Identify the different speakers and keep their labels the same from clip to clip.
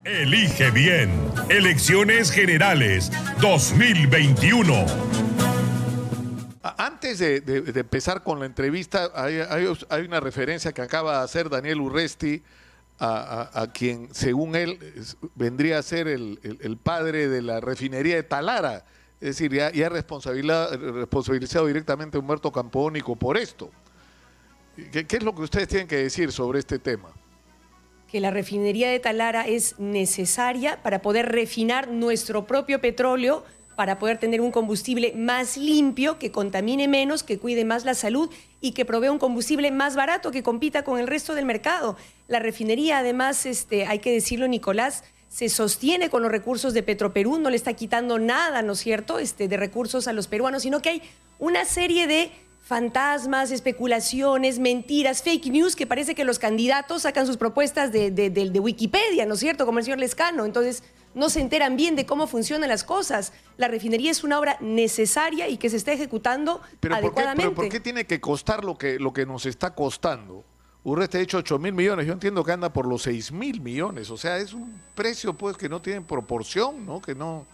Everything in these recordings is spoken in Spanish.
Speaker 1: Elige bien. Elecciones Generales 2021.
Speaker 2: Antes de empezar con la entrevista, hay una referencia que acaba de hacer Daniel Urresti a quien, según él, vendría a ser el padre de la refinería de Talara. Es decir, ya ha responsabilizado directamente a Humberto Campodónico por esto. ¿Qué es lo que ustedes tienen que decir sobre este tema?
Speaker 3: Que la refinería de Talara es necesaria para poder refinar nuestro propio petróleo, para poder tener un combustible más limpio, que contamine menos, que cuide más la salud y que provea un combustible más barato, que compita con el resto del mercado. La refinería, además, hay que decirlo, Nicolás, se sostiene con los recursos de Petroperú, no le está quitando nada, ¿no es cierto?, de recursos a los peruanos, sino que hay una serie de fantasmas, especulaciones, mentiras, fake news, que parece que los candidatos sacan sus propuestas de Wikipedia, ¿no es cierto?, como el señor Lescano. Entonces, no se enteran bien de cómo funcionan las cosas. La refinería es una obra necesaria y que se está ejecutando adecuadamente.
Speaker 2: ¿Pero por qué tiene que costar lo que nos está costando? Urresti ha dicho 8.000 millones, yo entiendo que anda por los 6.000 millones, o sea, es un precio pues que no tiene proporción, ¿no? Que no...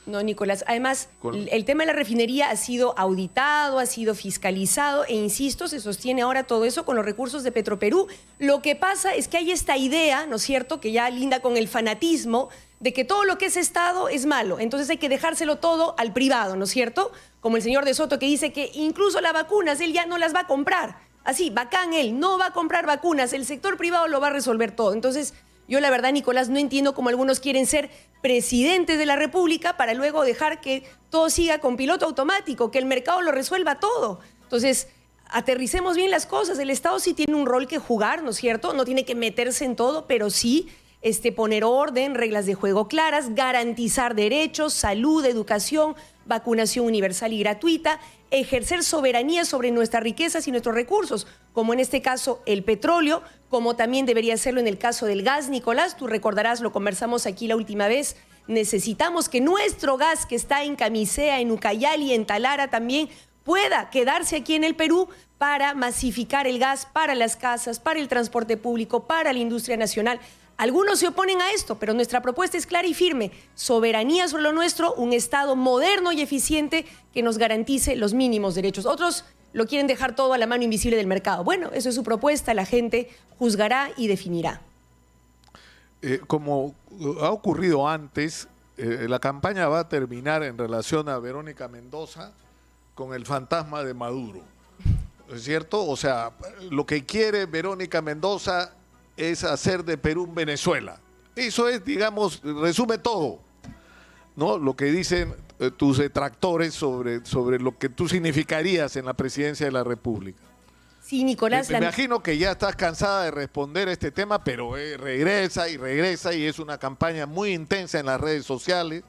Speaker 3: No, Nicolás, además, el tema de la refinería ha sido auditado, ha sido fiscalizado e, insisto, se sostiene ahora todo eso con los recursos de Petroperú. Lo que pasa es que hay esta idea, ¿no es cierto?, que ya linda con el fanatismo, de que todo lo que es Estado es malo, entonces hay que dejárselo todo al privado, ¿no es cierto? Como el señor de Soto, que dice que incluso las vacunas él ya no las va a comprar. Así, bacán él, no va a comprar vacunas, el sector privado lo va a resolver todo. Entonces, yo la verdad, Nicolás, no entiendo cómo algunos quieren ser presidentes de la República para luego dejar que todo siga con piloto automático, que el mercado lo resuelva todo. Entonces, aterricemos bien las cosas. El Estado sí tiene un rol que jugar, ¿no es cierto? No tiene que meterse en todo, pero sí poner orden, reglas de juego claras, garantizar derechos, salud, educación, vacunación universal y gratuita, ejercer soberanía sobre nuestras riquezas y nuestros recursos, como en este caso el petróleo, como también debería hacerlo en el caso del gas. Nicolás, tú recordarás, lo conversamos aquí la última vez, necesitamos que nuestro gas que está en Camisea, en Ucayali, en Talara también, pueda quedarse aquí en el Perú para masificar el gas para las casas, para el transporte público, para la industria nacional. Algunos se oponen a esto, pero nuestra propuesta es clara y firme. Soberanía sobre lo nuestro, un Estado moderno y eficiente que nos garantice los mínimos derechos. Otros lo quieren dejar todo a la mano invisible del mercado. Bueno, eso es su propuesta, la gente juzgará y definirá.
Speaker 2: Como ha ocurrido antes, la campaña va a terminar en relación a Verónica Mendoza con el fantasma de Maduro. ¿Es cierto? O sea, lo que quiere Verónica Mendoza es hacer de Perú un Venezuela. Eso es, digamos, resume todo, ¿no? Lo que dicen tus detractores sobre lo que tú significarías en la presidencia de la República.
Speaker 3: Sí, Nicolás.
Speaker 2: Me imagino que ya estás cansada de responder este tema, pero regresa y es una campaña muy intensa en las redes sociales,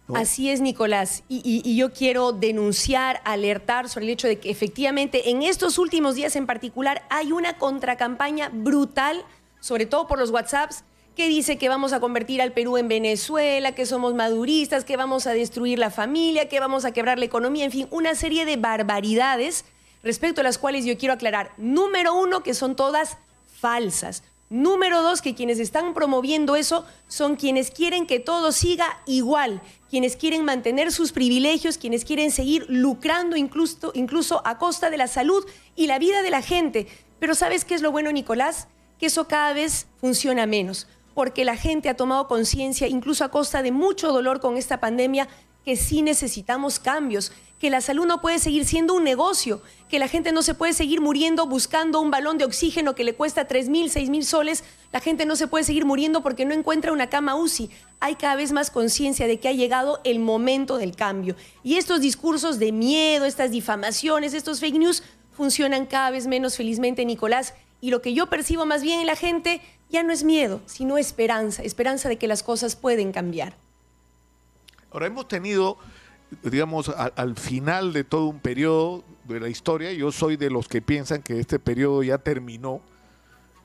Speaker 2: ¿no?
Speaker 3: Así es, Nicolás, y yo quiero denunciar, alertar sobre el hecho de que efectivamente en estos últimos días en particular hay una contracampaña brutal, sobre todo por los WhatsApps, que dice que vamos a convertir al Perú en Venezuela, que somos maduristas, que vamos a destruir la familia, que vamos a quebrar la economía, en fin, una serie de barbaridades respecto a las cuales yo quiero aclarar. Número uno, que son todas falsas. Número dos, que quienes están promoviendo eso son quienes quieren que todo siga igual, quienes quieren mantener sus privilegios, quienes quieren seguir lucrando incluso a costa de la salud y la vida de la gente. Pero ¿sabes qué es lo bueno, Nicolás? Que eso cada vez funciona menos, porque la gente ha tomado conciencia, incluso a costa de mucho dolor con esta pandemia, que sí necesitamos cambios, que la salud no puede seguir siendo un negocio, que la gente no se puede seguir muriendo buscando un balón de oxígeno que le cuesta 3.000, 6.000 soles, la gente no se puede seguir muriendo porque no encuentra una cama UCI. Hay cada vez más conciencia de que ha llegado el momento del cambio. Y estos discursos de miedo, estas difamaciones, estos fake news, funcionan cada vez menos, felizmente, Nicolás. Y lo que yo percibo más bien en la gente ya no es miedo, sino esperanza, esperanza de que las cosas pueden cambiar.
Speaker 2: Ahora, hemos tenido, digamos, al final de todo un periodo de la historia, yo soy de los que piensan que este periodo ya terminó,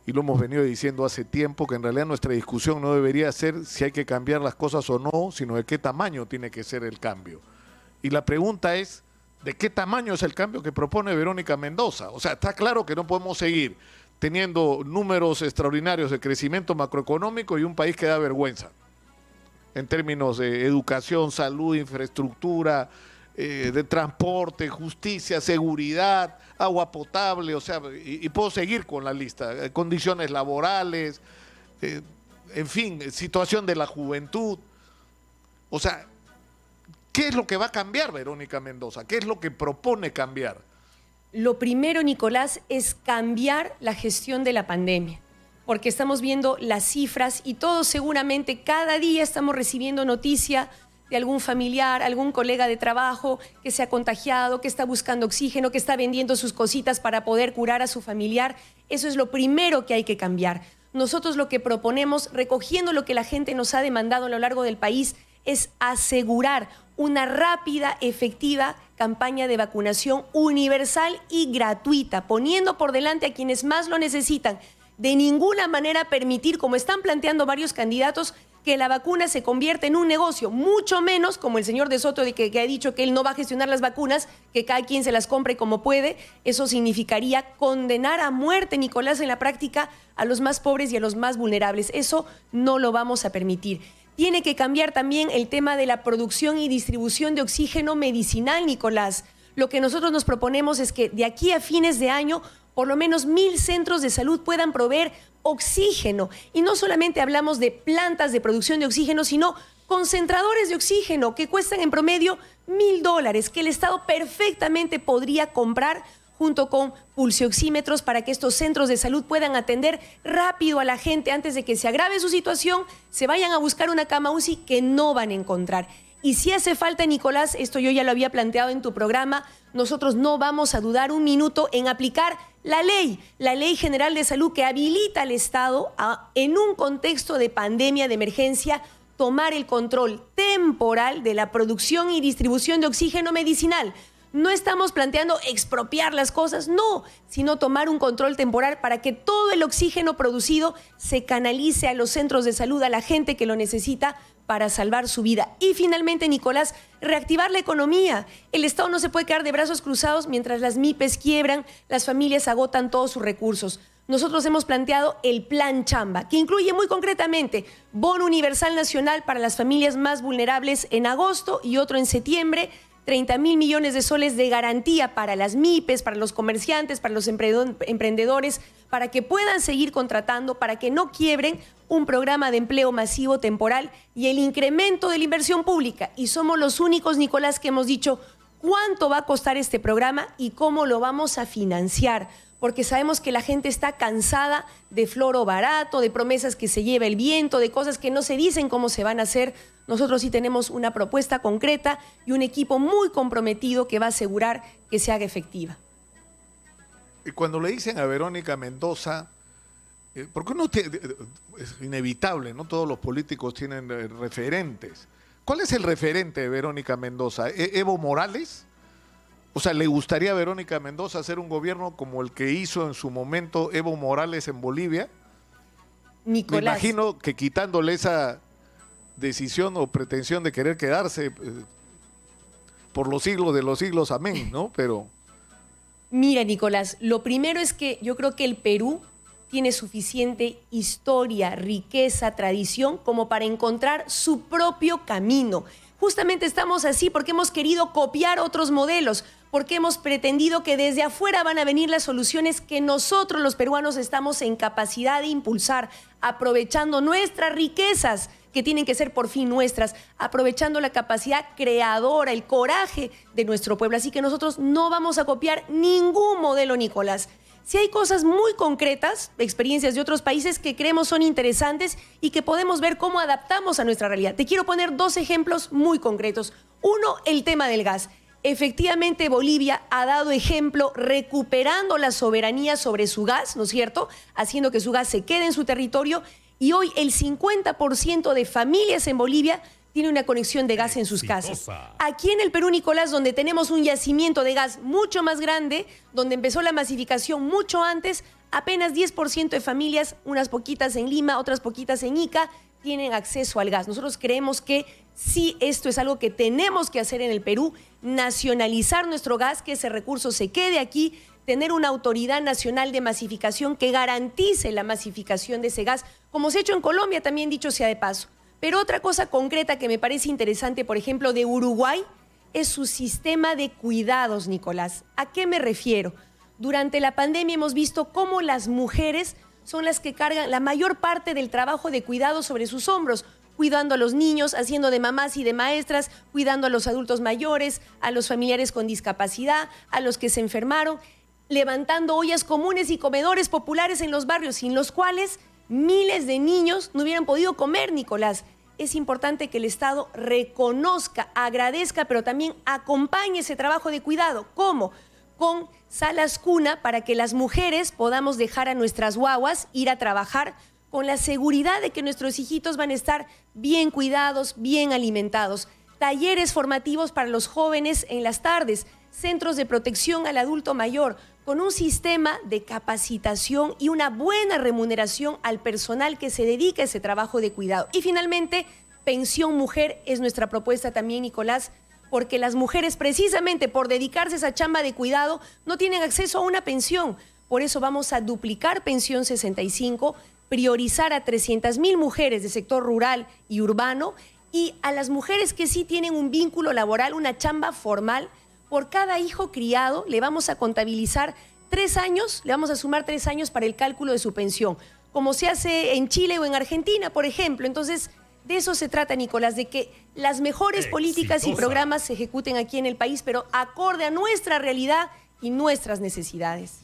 Speaker 2: y lo hemos venido diciendo hace tiempo, que en realidad nuestra discusión no debería ser si hay que cambiar las cosas o no, sino de qué tamaño tiene que ser el cambio. Y la pregunta es, ¿de qué tamaño es el cambio que propone Verónica Mendoza? O sea, está claro que no podemos seguir teniendo números extraordinarios de crecimiento macroeconómico y un país que da vergüenza en términos de educación, salud, infraestructura, de transporte, justicia, seguridad, agua potable, o sea, y puedo seguir con la lista, condiciones laborales, en fin, situación de la juventud. O sea, ¿qué es lo que va a cambiar Verónica Mendoza? ¿Qué es lo que propone cambiar?
Speaker 3: Lo primero, Nicolás, es cambiar la gestión de la pandemia, porque estamos viendo las cifras y todos seguramente cada día estamos recibiendo noticia de algún familiar, algún colega de trabajo que se ha contagiado, que está buscando oxígeno, que está vendiendo sus cositas para poder curar a su familiar. Eso es lo primero que hay que cambiar. Nosotros lo que proponemos, recogiendo lo que la gente nos ha demandado a lo largo del país, es asegurar una rápida, efectiva campaña de vacunación universal y gratuita, poniendo por delante a quienes más lo necesitan. De ninguna manera permitir, como están planteando varios candidatos, que la vacuna se convierta en un negocio, mucho menos como el señor de Soto que ha dicho que él no va a gestionar las vacunas, que cada quien se las compre como puede. Eso significaría condenar a muerte, Nicolás, en la práctica a los más pobres y a los más vulnerables. Eso no lo vamos a permitir. Tiene que cambiar también el tema de la producción y distribución de oxígeno medicinal, Nicolás. Lo que nosotros nos proponemos es que de aquí a fines de año, por lo menos 1,000 centros de salud puedan proveer oxígeno. Y no solamente hablamos de plantas de producción de oxígeno, sino concentradores de oxígeno que cuestan en promedio $1,000, que el Estado perfectamente podría comprar junto con pulsioxímetros para que estos centros de salud puedan atender rápido a la gente antes de que se agrave su situación, se vayan a buscar una cama UCI que no van a encontrar. Y si hace falta, Nicolás, esto yo ya lo había planteado en tu programa, nosotros no vamos a dudar un minuto en aplicar la Ley General de Salud que habilita al Estado en un contexto de pandemia, de emergencia, tomar el control temporal de la producción y distribución de oxígeno medicinal. No estamos planteando expropiar las cosas, no, sino tomar un control temporal para que todo el oxígeno producido se canalice a los centros de salud, a la gente que lo necesita para salvar su vida. Y finalmente, Nicolás, reactivar la economía. El Estado no se puede quedar de brazos cruzados mientras las MIPES quiebran, las familias agotan todos sus recursos. Nosotros hemos planteado el Plan Chamba, que incluye muy concretamente bono universal nacional para las familias más vulnerables en agosto y otro en septiembre, 30,000 millones de soles de garantía para las MIPES, para los comerciantes, para los emprendedores, para que puedan seguir contratando, para que no quiebren, un programa de empleo masivo temporal y el incremento de la inversión pública. Y somos los únicos, Nicolás, que hemos dicho cuánto va a costar este programa y cómo lo vamos a financiar, porque sabemos que la gente está cansada de floro barato, de promesas que se lleva el viento, de cosas que no se dicen cómo se van a hacer. Nosotros sí tenemos una propuesta concreta y un equipo muy comprometido que va a asegurar que se haga efectiva.
Speaker 2: Y cuando le dicen a Verónica Mendoza, porque uno es inevitable, no todos los políticos tienen referentes. ¿Cuál es el referente de Verónica Mendoza? ¿Evo Morales? O sea, ¿le gustaría a Verónica Mendoza hacer un gobierno como el que hizo en su momento Evo Morales en Bolivia?
Speaker 3: Nicolás.
Speaker 2: Me imagino que quitándole esa decisión o pretensión de querer quedarse por los siglos de los siglos, amén, ¿no? Pero...
Speaker 3: Mira, Nicolás, lo primero es que yo creo que el Perú tiene suficiente historia, riqueza, tradición como para encontrar su propio camino. Justamente estamos así porque hemos querido copiar otros modelos, porque hemos pretendido que desde afuera van a venir las soluciones que nosotros los peruanos estamos en capacidad de impulsar, aprovechando nuestras riquezas, que tienen que ser por fin nuestras, aprovechando la capacidad creadora, el coraje de nuestro pueblo. Así que nosotros no vamos a copiar ningún modelo, Nicolás. Si hay cosas muy concretas, experiencias de otros países que creemos son interesantes y que podemos ver cómo adaptamos a nuestra realidad. Te quiero poner 2 ejemplos muy concretos. Uno, el tema del gas. Efectivamente, Bolivia ha dado ejemplo recuperando la soberanía sobre su gas, ¿no es cierto? Haciendo que su gas se quede en su territorio. Y hoy el 50% de familias en Bolivia tiene una conexión de gas en sus casas. Aquí en el Perú, Nicolás, donde tenemos un yacimiento de gas mucho más grande, donde empezó la masificación mucho antes, apenas 10% de familias, unas poquitas en Lima, otras poquitas en Ica, tienen acceso al gas. Nosotros creemos que Sí, esto es algo que tenemos que hacer en el Perú, nacionalizar nuestro gas, que ese recurso se quede aquí, tener una autoridad nacional de masificación que garantice la masificación de ese gas, como se ha hecho en Colombia, también dicho sea de paso. Pero otra cosa concreta que me parece interesante, por ejemplo, de Uruguay, es su sistema de cuidados, Nicolás. ¿A qué me refiero? Durante la pandemia hemos visto cómo las mujeres son las que cargan la mayor parte del trabajo de cuidado sobre sus hombros, cuidando a los niños, haciendo de mamás y de maestras, cuidando a los adultos mayores, a los familiares con discapacidad, a los que se enfermaron, levantando ollas comunes y comedores populares en los barrios, sin los cuales miles de niños no hubieran podido comer, Nicolás. Es importante que el Estado reconozca, agradezca, pero también acompañe ese trabajo de cuidado. ¿Cómo? Con salas cuna para que las mujeres podamos dejar a nuestras guaguas ir a trabajar con la seguridad de que nuestros hijitos van a estar bien cuidados, bien alimentados. Talleres formativos para los jóvenes en las tardes, centros de protección al adulto mayor, con un sistema de capacitación y una buena remuneración al personal que se dedica a ese trabajo de cuidado. Y finalmente, pensión mujer es nuestra propuesta también, Nicolás, porque las mujeres, precisamente por dedicarse a esa chamba de cuidado, no tienen acceso a una pensión. Por eso vamos a duplicar pensión 65, priorizar a 300.000 mujeres del sector rural y urbano, y a las mujeres que sí tienen un vínculo laboral, una chamba formal. Por cada hijo criado le vamos a contabilizar 3 años, le vamos a sumar 3 años para el cálculo de su pensión, como se hace en Chile o en Argentina, por ejemplo. Entonces, de eso se trata, Nicolás, de que las mejores políticas y programas se ejecuten aquí en el país, pero acorde a nuestra realidad y nuestras necesidades.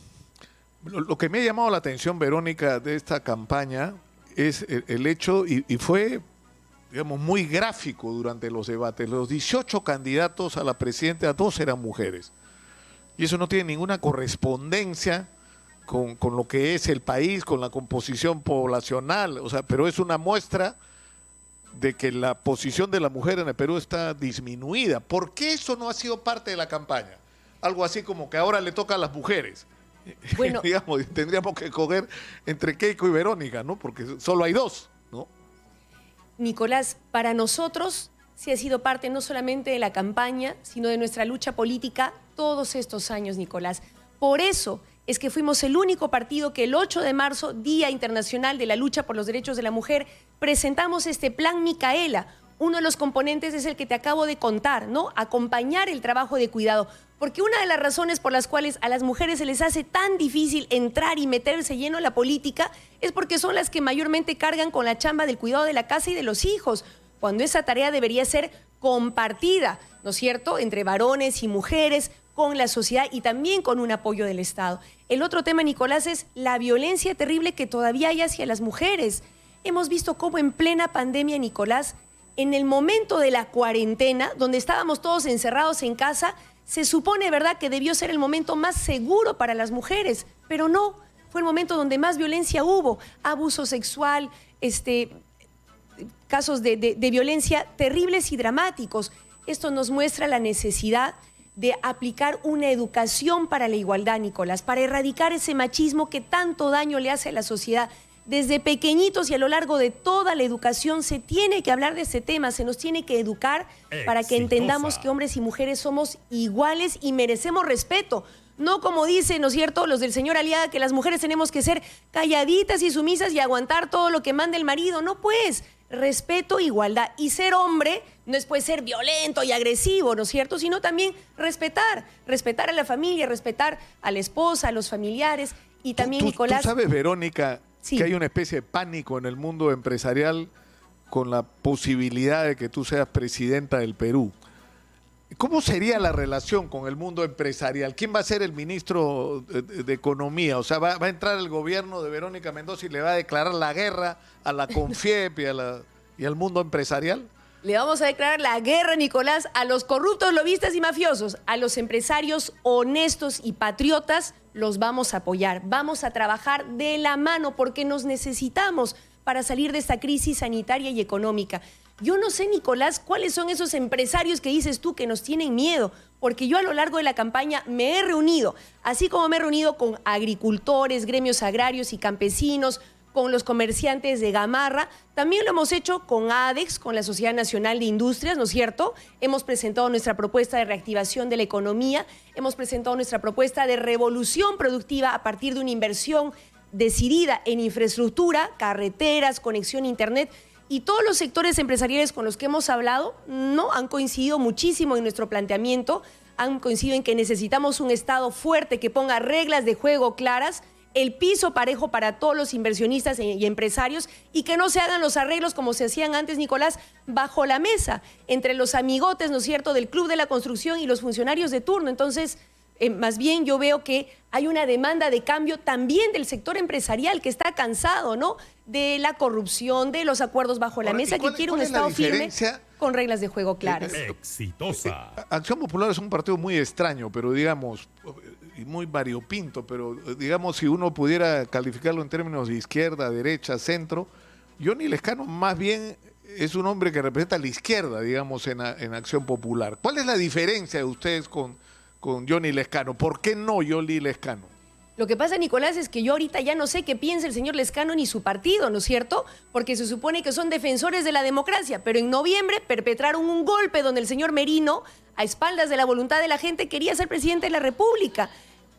Speaker 2: Lo que me ha llamado la atención, Verónica, de esta campaña es el hecho, y fue, digamos, muy gráfico durante los debates. Los 18 candidatos a la presidencia, 2 eran mujeres. Y eso no tiene ninguna correspondencia con lo que es el país, con la composición poblacional. O sea, pero es una muestra de que la posición de la mujer en el Perú está disminuida. ¿Por qué eso no ha sido parte de la campaña? Algo así como que ahora le toca a las mujeres. Bueno, digamos, tendríamos que escoger entre Keiko y Verónica, ¿no? Porque solo hay 2, ¿no?
Speaker 3: Nicolás, para nosotros sí ha sido parte no solamente de la campaña, sino de nuestra lucha política todos estos años, Nicolás. Por eso es que fuimos el único partido que el 8 de marzo, Día Internacional de la Lucha por los Derechos de la Mujer, presentamos este Plan Micaela. Uno de los componentes es el que te acabo de contar, ¿no? Acompañar el trabajo de cuidado. Porque una de las razones por las cuales a las mujeres se les hace tan difícil entrar y meterse lleno a la política es porque son las que mayormente cargan con la chamba del cuidado de la casa y de los hijos, cuando esa tarea debería ser compartida, ¿no es cierto?, entre varones y mujeres, con la sociedad y también con un apoyo del Estado. El otro tema, Nicolás, es la violencia terrible que todavía hay hacia las mujeres. Hemos visto cómo en plena pandemia, Nicolás, en el momento de la cuarentena, donde estábamos todos encerrados en casa, se supone, ¿verdad?, que debió ser el momento más seguro para las mujeres, pero no, fue el momento donde más violencia hubo, abuso sexual, casos de violencia terribles y dramáticos. Esto nos muestra la necesidad de aplicar una educación para la igualdad, Nicolás, para erradicar ese machismo que tanto daño le hace a la sociedad. Desde pequeñitos y a lo largo de toda la educación se tiene que hablar de ese tema, se nos tiene que educar para que entendamos que hombres y mujeres somos iguales y merecemos respeto. No como dicen, ¿no es cierto?, los del señor Aliaga, que las mujeres tenemos que ser calladitas y sumisas y aguantar todo lo que manda el marido. No, pues, respeto, igualdad. Y ser hombre no es pues ser violento y agresivo, ¿no es cierto?, sino también respetar a la familia, respetar a la esposa, a los familiares. Y también, Nicolás...
Speaker 2: ¿Tú sabes, Verónica,
Speaker 3: sí,
Speaker 2: que hay una especie de pánico en el mundo empresarial con la posibilidad de que tú seas presidenta del Perú? ¿Cómo sería la relación con el mundo empresarial? ¿Quién va a ser el ministro de Economía? O sea, ¿va a entrar el gobierno de Verónica Mendoza y le va a declarar la guerra a la CONFIEP y al mundo empresarial?
Speaker 3: Le vamos a declarar la guerra, Nicolás, a los corruptos, lobistas y mafiosos. A los empresarios honestos y patriotas los vamos a apoyar. Vamos a trabajar de la mano porque nos necesitamos para salir de esta crisis sanitaria y económica. Yo no sé, Nicolás, cuáles son esos empresarios que dices tú que nos tienen miedo, porque yo a lo largo de la campaña me he reunido, así como me he reunido con agricultores, gremios agrarios y campesinos, con los comerciantes de Gamarra, también lo hemos hecho con ADEX, con la Sociedad Nacional de Industrias, ¿no es cierto? Hemos presentado nuestra propuesta de reactivación de la economía, hemos presentado nuestra propuesta de revolución productiva a partir de una inversión decidida en infraestructura, carreteras, conexión a internet, y todos los sectores empresariales con los que hemos hablado no han coincidido muchísimo en nuestro planteamiento, han coincidido en que necesitamos un Estado fuerte que ponga reglas de juego claras, el piso parejo para todos los inversionistas y empresarios y que no se hagan los arreglos como se hacían antes, Nicolás, bajo la mesa, entre los amigotes, ¿no es cierto?, del Club de la Construcción y los funcionarios de turno. Entonces, más bien yo veo que hay una demanda de cambio también del sector empresarial que está cansado, ¿no?, de la corrupción, de los acuerdos bajo la mesa, que quiere un Estado firme con reglas de juego claras.
Speaker 1: Exitosa.
Speaker 2: Acción Popular es un partido muy extraño, pero digamos, y muy variopinto, pero digamos, si uno pudiera calificarlo en términos de izquierda, derecha, centro, Johnny Lescano más bien es un hombre que representa a la izquierda, digamos, en Acción Popular. ¿Cuál es la diferencia de ustedes con Johnny Lescano? ¿Por qué no Johnny Lescano?
Speaker 3: Lo que pasa, Nicolás, es que yo ahorita ya no sé qué piensa el señor Lescano ni su partido, ¿no es cierto? Porque se supone que son defensores de la democracia, pero en noviembre perpetraron un golpe donde el señor Merino, a espaldas de la voluntad de la gente, quería ser presidente de la República.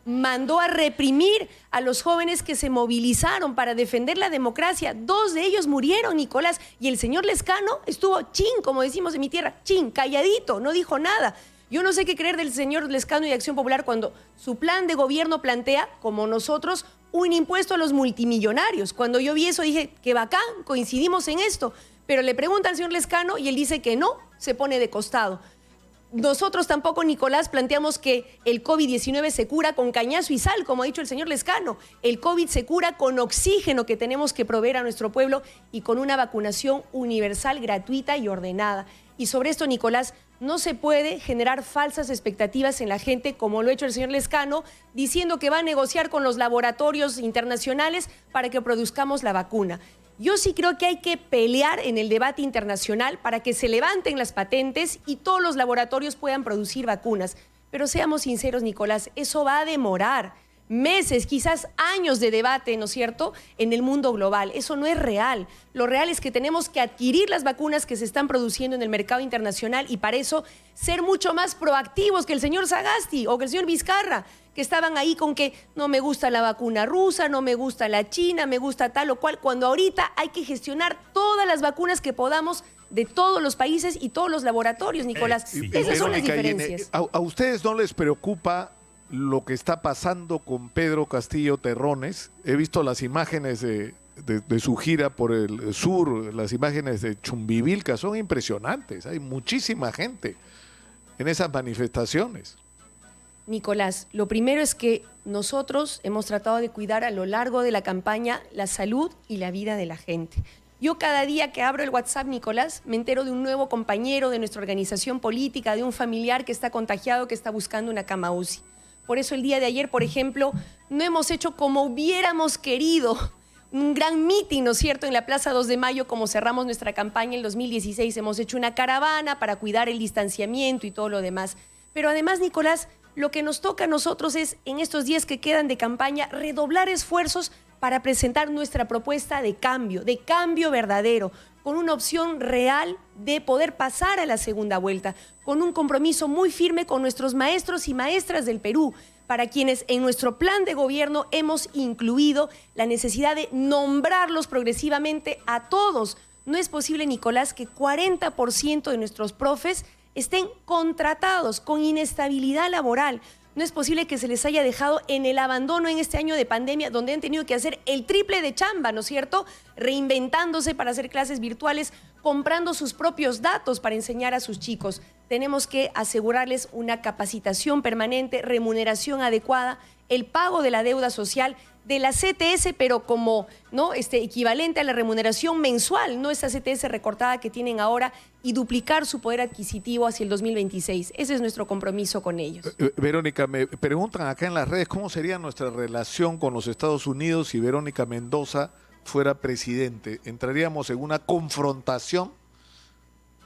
Speaker 3: Mandó a reprimir a los jóvenes que se movilizaron para defender la democracia. 2 de ellos murieron, Nicolás, y el señor Lescano estuvo chin, como decimos en mi tierra, chin, calladito, no dijo nada. Yo no sé qué creer del señor Lescano y de Acción Popular cuando su plan de gobierno plantea, como nosotros, un impuesto a los multimillonarios. Cuando yo vi eso dije, qué bacán, coincidimos en esto. Pero le pregunta al señor Lescano y él dice que no, se pone de costado. Nosotros tampoco, Nicolás, planteamos que el COVID-19 se cura con cañazo y sal, como ha dicho el señor Lescano. El COVID se cura con oxígeno que tenemos que proveer a nuestro pueblo y con una vacunación universal, gratuita y ordenada. Y sobre esto, Nicolás, no se puede generar falsas expectativas en la gente, como lo ha hecho el señor Lescano, diciendo que va a negociar con los laboratorios internacionales para que produzcamos la vacuna. Yo sí creo que hay que pelear en el debate internacional para que se levanten las patentes y todos los laboratorios puedan producir vacunas. Pero seamos sinceros, Nicolás, eso va a demorar meses, quizás años de debate, ¿no es cierto?, en el mundo global. Eso no es real. Lo real es que tenemos que adquirir las vacunas que se están produciendo en el mercado internacional y para eso ser mucho más proactivos que el señor Sagasti o que el señor Vizcarra, que estaban ahí con que no me gusta la vacuna rusa, no me gusta la china, me gusta tal o cual, cuando ahorita hay que gestionar todas las vacunas que podamos de todos los países y todos los laboratorios, Nicolás. Esas son las diferencias.
Speaker 2: ¿A ustedes no les preocupa lo que está pasando con Pedro Castillo Terrones? He visto las imágenes de su gira por el sur, las imágenes de Chumbivilca, son impresionantes. Hay muchísima gente en esas manifestaciones.
Speaker 3: Nicolás, lo primero es que nosotros hemos tratado de cuidar a lo largo de la campaña la salud y la vida de la gente. Yo cada día que abro el WhatsApp, Nicolás, me entero de un nuevo compañero de nuestra organización política, de un familiar que está contagiado, que está buscando una cama UCI. Por eso el día de ayer, por ejemplo, no hemos hecho como hubiéramos querido un gran mitin, ¿no es cierto?, en la Plaza 2 de Mayo, como cerramos nuestra campaña en el 2016. Hemos hecho una caravana para cuidar el distanciamiento y todo lo demás. Pero además, Nicolás, lo que nos toca a nosotros es, en estos días que quedan de campaña, redoblar esfuerzos para presentar nuestra propuesta de cambio verdadero, con una opción real de poder pasar a la segunda vuelta, con un compromiso muy firme con nuestros maestros y maestras del Perú, para quienes en nuestro plan de gobierno hemos incluido la necesidad de nombrarlos progresivamente a todos. No es posible, Nicolás, que 40% de nuestros profes estén contratados con inestabilidad laboral. No es posible que se les haya dejado en el abandono en este año de pandemia, donde han tenido que hacer el triple de chamba, ¿no es cierto?, reinventándose para hacer clases virtuales, comprando sus propios datos para enseñar a sus chicos. Tenemos que asegurarles una capacitación permanente, remuneración adecuada, el pago de la deuda social, de la CTS, pero como equivalente a la remuneración mensual, no esa CTS recortada que tienen ahora, y duplicar su poder adquisitivo hacia el 2026. Ese es nuestro compromiso con ellos.
Speaker 2: Verónica, me preguntan acá en las redes cómo sería nuestra relación con los Estados Unidos si Verónica Mendoza fuera presidente. ¿Entraríamos en una confrontación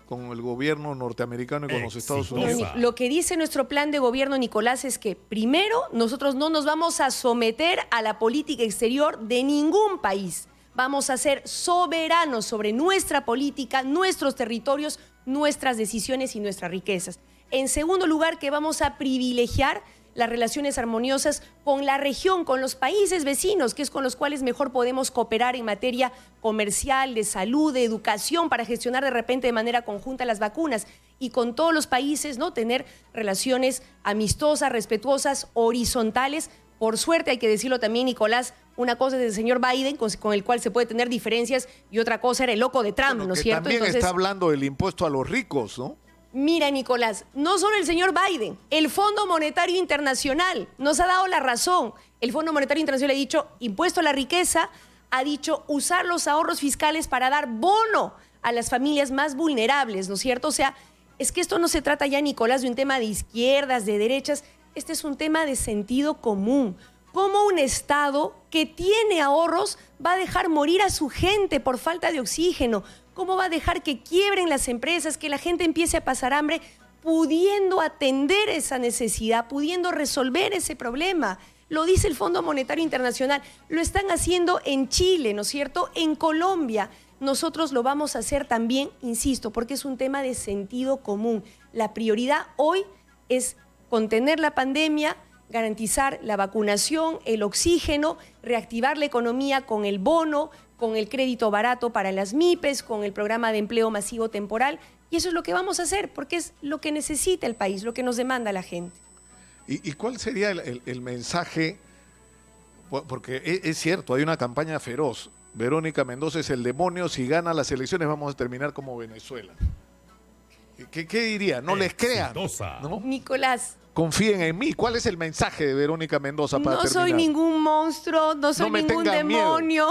Speaker 2: con el gobierno norteamericano y con los Estados Unidos?
Speaker 3: Lo que dice nuestro plan de gobierno, Nicolás, es que primero nosotros no nos vamos a someter a la política exterior de ningún país. Vamos a ser soberanos sobre nuestra política, nuestros territorios, nuestras decisiones y nuestras riquezas. En segundo lugar, que vamos a privilegiar las relaciones armoniosas con la región, con los países vecinos, que es con los cuales mejor podemos cooperar en materia comercial, de salud, de educación, para gestionar de repente de manera conjunta las vacunas. Y con todos los países, ¿no?, tener relaciones amistosas, respetuosas, horizontales. Por suerte, hay que decirlo también, Nicolás, una cosa es el señor Biden, con el cual se puede tener diferencias, y otra cosa era el loco de Trump, ¿no es cierto?
Speaker 2: También está hablando del impuesto a los ricos, ¿no?
Speaker 3: Mira, Nicolás, no solo el señor Biden, el Fondo Monetario Internacional nos ha dado la razón. El Fondo Monetario Internacional ha dicho impuesto a la riqueza, ha dicho usar los ahorros fiscales para dar bono a las familias más vulnerables, ¿no es cierto? O sea, es que esto no se trata ya, Nicolás, de un tema de izquierdas, de derechas, este es un tema de sentido común. ¿Cómo un Estado que tiene ahorros va a dejar morir a su gente por falta de oxígeno? ¿Cómo va a dejar que quiebren las empresas, que la gente empiece a pasar hambre, pudiendo atender esa necesidad, pudiendo resolver ese problema? Lo dice el Fondo Monetario Internacional, lo están haciendo en Chile, ¿no es cierto?, en Colombia. Nosotros lo vamos a hacer también, insisto, porque es un tema de sentido común. La prioridad hoy es contener la pandemia, garantizar la vacunación, el oxígeno, reactivar la economía con el bono, con el crédito barato para las MIPES, con el programa de empleo masivo temporal. Y eso es lo que vamos a hacer, porque es lo que necesita el país, lo que nos demanda la gente.
Speaker 2: ¿Y cuál sería el mensaje? Porque es cierto, hay una campaña feroz. Verónica Mendoza es el demonio, si gana las elecciones vamos a terminar como Venezuela. ¿Qué diría? No les crean, ¿no?
Speaker 3: Nicolás.
Speaker 2: Confíen en mí. ¿Cuál es el mensaje de Verónica Mendoza para terminar?
Speaker 3: No soy ningún monstruo, no soy ningún demonio.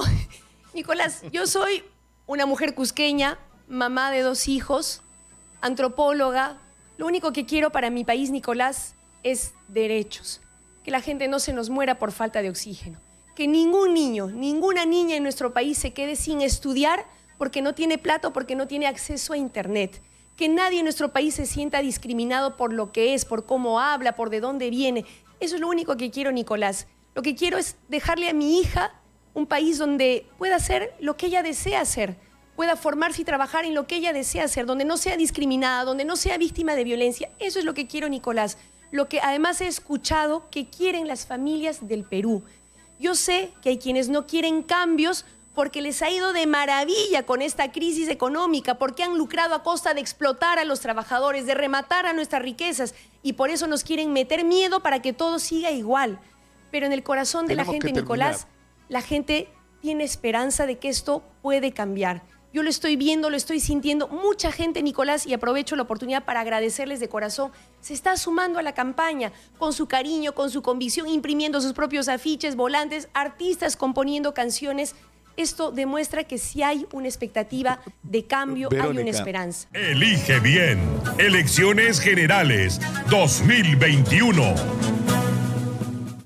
Speaker 3: Nicolás, yo soy una mujer cusqueña, mamá de 2 hijos, antropóloga. Lo único que quiero para mi país, Nicolás, es derechos. Que la gente no se nos muera por falta de oxígeno. Que ningún niño, ninguna niña en nuestro país se quede sin estudiar porque no tiene plata o porque no tiene acceso a internet. Que nadie en nuestro país se sienta discriminado por lo que es, por cómo habla, por de dónde viene. Eso es lo único que quiero, Nicolás. Lo que quiero es dejarle a mi hija un país donde pueda hacer lo que ella desea hacer, pueda formarse y trabajar en lo que ella desea hacer, donde no sea discriminada, donde no sea víctima de violencia. Eso es lo que quiero, Nicolás. Lo que además he escuchado que quieren las familias del Perú. Yo sé que hay quienes no quieren cambios porque les ha ido de maravilla con esta crisis económica, porque han lucrado a costa de explotar a los trabajadores, de rematar a nuestras riquezas, y por eso nos quieren meter miedo para que todo siga igual. Pero en el corazón de la gente, Nicolás, la gente tiene esperanza de que esto puede cambiar. Yo lo estoy viendo, lo estoy sintiendo. Mucha gente, Nicolás, y aprovecho la oportunidad para agradecerles de corazón, se está sumando a la campaña con su cariño, con su convicción, imprimiendo sus propios afiches, volantes, artistas componiendo canciones. Esto demuestra que sí hay una expectativa de cambio,
Speaker 2: Verónica,
Speaker 3: hay una esperanza.
Speaker 1: Elige bien. Elecciones Generales 2021.